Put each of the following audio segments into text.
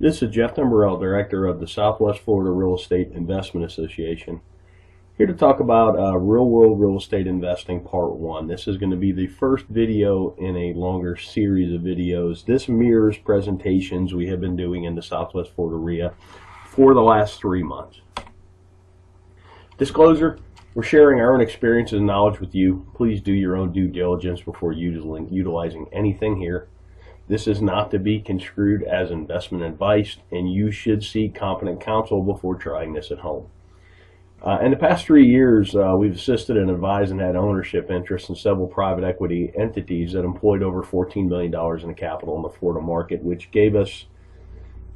This is Jeff Timberell, Director of the Southwest Florida Real Estate Investment Association, here to talk about real-world real estate investing Part 1. This is going to be the first video in a longer series of videos. This mirrors presentations we have been doing in the Southwest Florida REIA for the last 3 months. Disclosure, we're sharing our own experiences and knowledge with you. Please do your own due diligence before utilizing anything here. This is not to be construed as investment advice, and you should seek competent counsel before trying this at home. In the past 3 years, we've assisted and advised and had ownership interests in several private equity entities that employed over $14 million in capital in the Florida market, which gave us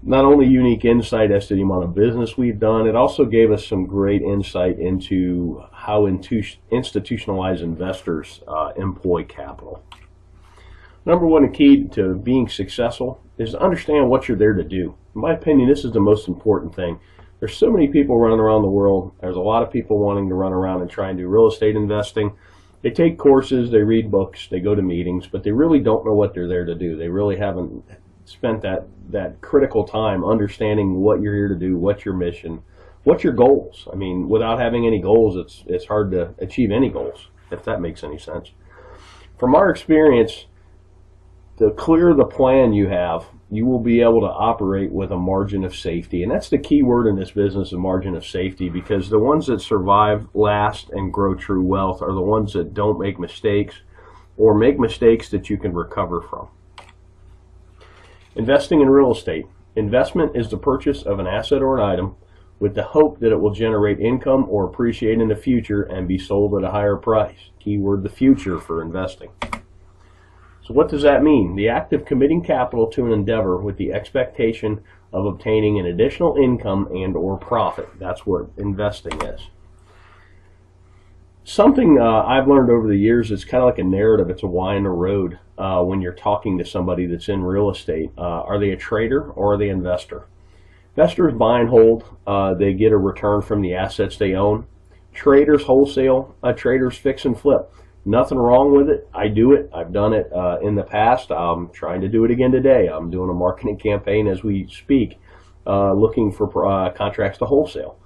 not only unique insight as to the amount of business we've done, it also gave us some great insight into how institutionalized investors employ capital. Number one, the key to being successful is to understand what you're there to do. In my opinion, this is the most important thing. There's so many people running around the world. There's a lot of people wanting to run around and try and do real estate investing. They take courses, they read books, they go to meetings, but they really don't know what they're there to do. They really haven't spent that critical time understanding what you're here to do, what's your mission, what's your goals. I mean, without having any goals, it's hard to achieve any goals, if that makes any sense. From our experience, the clearer the plan you have, you will be able to operate with a margin of safety. And that's the key word in this business, a margin of safety, because the ones that survive, last, and grow true wealth are the ones that don't make mistakes or make mistakes that you can recover from. Investing in real estate. Investment is the purchase of an asset or an item with the hope that it will generate income or appreciate in the future and be sold at a higher price. Keyword, the future, for investing. So what does that mean? The act of committing capital to an endeavor with the expectation of obtaining an additional income and or profit. That's what investing is. Something I've learned over the years is kind of like a narrative. It's a why in the road when you're talking to somebody that's in real estate. Are they a trader or are they an investor? Investors buy and hold. They get a return from the assets they own. Traders wholesale. Traders fix and flip. Nothing wrong with it. I do it. I've done it in the past. I'm trying to do it again today. I'm doing a marketing campaign as we speak, looking for contracts to wholesale.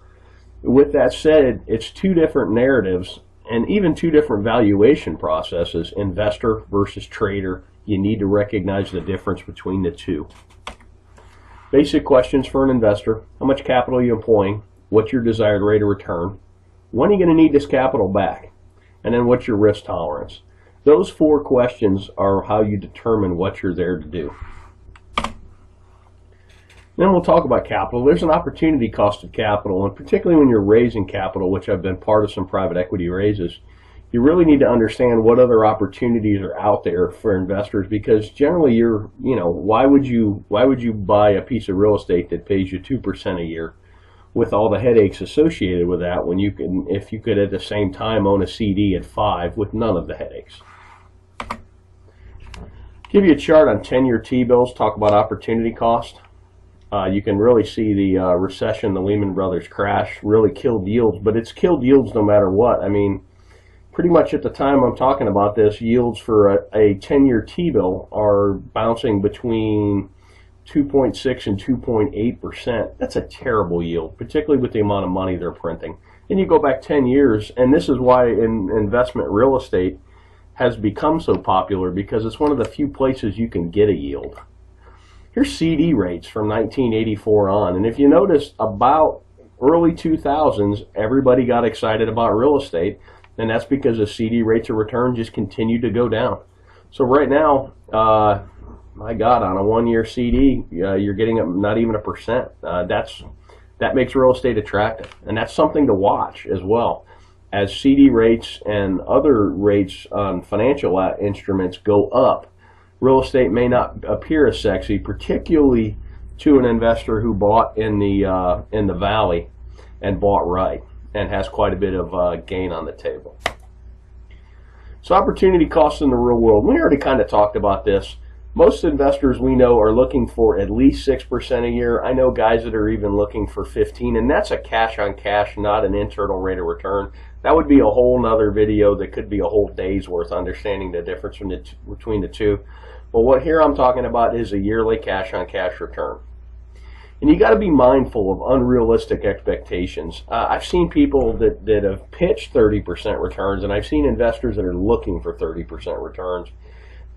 With that said, it's two different narratives and even two different valuation processes, investor versus trader. You need to recognize the difference between the two. Basic questions for an investor. How much capital are you employing? What's your desired rate of return? When are you going to need this capital back? And then what's your risk tolerance? Those four questions are how you determine what you're there to do. Then we'll talk about capital. There's an opportunity cost of capital, and particularly when you're raising capital, which I've been part of some private equity raises, you really need to understand what other opportunities are out there for investors, because generally why would you buy a piece of real estate that pays you 2% a year with all the headaches associated with that, when if you could at the same time own a CD at 5 with none of the headaches. Give you a chart on 10-year T-bills, talk about opportunity cost. You can really see the recession, the Lehman Brothers crash really killed yields, but it's killed yields no matter what. I mean, pretty much at the time I'm talking about this, yields for a 10-year T-bill are bouncing between 2.6 and 2.8%. That's a terrible yield, particularly with the amount of money they're printing. And you go back 10 years, and this is why investment real estate has become so popular, because it's one of the few places you can get a yield. Here's CD rates from 1984 on, and if you notice, about early 2000s, everybody got excited about real estate, and that's because the CD rates of return just continued to go down. So right now, my God, on a 1-year CD, you're getting not even 1%. That makes real estate attractive, and that's something to watch as well. As CD rates and other rates on financial instruments go up, real estate may not appear as sexy, particularly to an investor who bought in the valley and bought right and has quite a bit of gain on the table. So opportunity costs in the real world. We already kind of talked about this. Most investors we know are looking for at least 6% a year. I know guys that are even looking for 15%, and that's a cash on cash, not an internal rate of return. That would be a whole nother video that could be a whole day's worth, understanding the difference between the two. But what here I'm talking about is a yearly cash on cash return. And you got to be mindful of unrealistic expectations. I've seen people that have pitched 30% returns, and I've seen investors that are looking for 30% returns.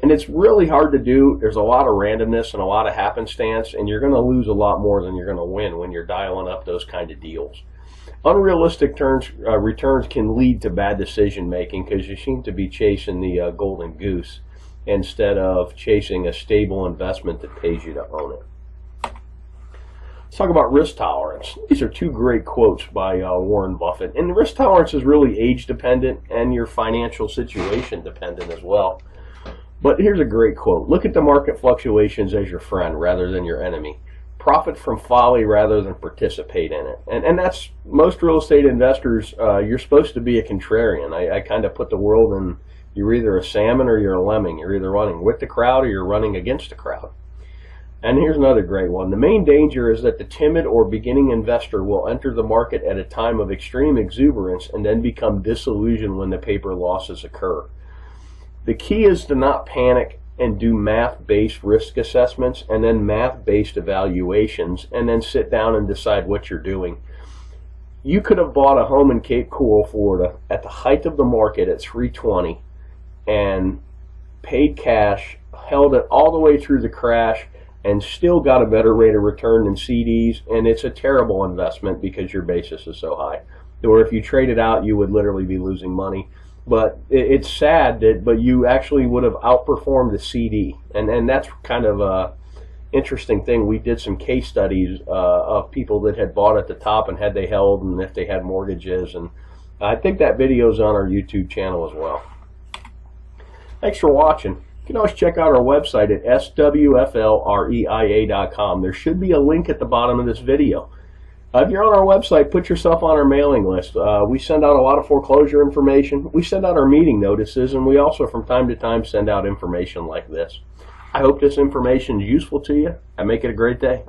And it's really hard to do. There's a lot of randomness and a lot of happenstance, and you're going to lose a lot more than you're going to win when you're dialing up those kind of deals. Unrealistic returns can lead to bad decision making because you seem to be chasing the golden goose instead of chasing a stable investment that pays you to own it. Let's talk about risk tolerance. These are two great quotes by Warren Buffett. And risk tolerance is really age dependent and your financial situation dependent as well. But here's a great quote. Look at the market fluctuations as your friend rather than your enemy. Profit from folly rather than participate in it. And that's most real estate investors. You're supposed to be a contrarian. I kind of put the world in, you're either a salmon or you're a lemming. You're either running with the crowd or you're running against the crowd. And here's another great one. The main danger is that the timid or beginning investor will enter the market at a time of extreme exuberance and then become disillusioned when the paper losses occur. The key is to not panic and do math-based risk assessments and then math-based evaluations and then sit down and decide what you're doing. You could have bought a home in Cape Coral, Florida at the height of the market at $320 and paid cash, held it all the way through the crash, and still got a better rate of return than CDs, and it's a terrible investment because your basis is so high. Or if you trade it out, you would literally be losing money. But it's sad but you actually would have outperformed the CD, and that's kind of a interesting thing. We did some case studies of people that had bought at the top and had they held and if they had mortgages, and I think that video is on our YouTube channel as well. Thanks for watching. You can always check out our website at swflreia.com. There should be a link at the bottom of this video. If you're on our website, put yourself on our mailing list. We send out a lot of foreclosure information. We send out our meeting notices, and we also from time to time send out information like this. I hope this information is useful to you, and make it a great day.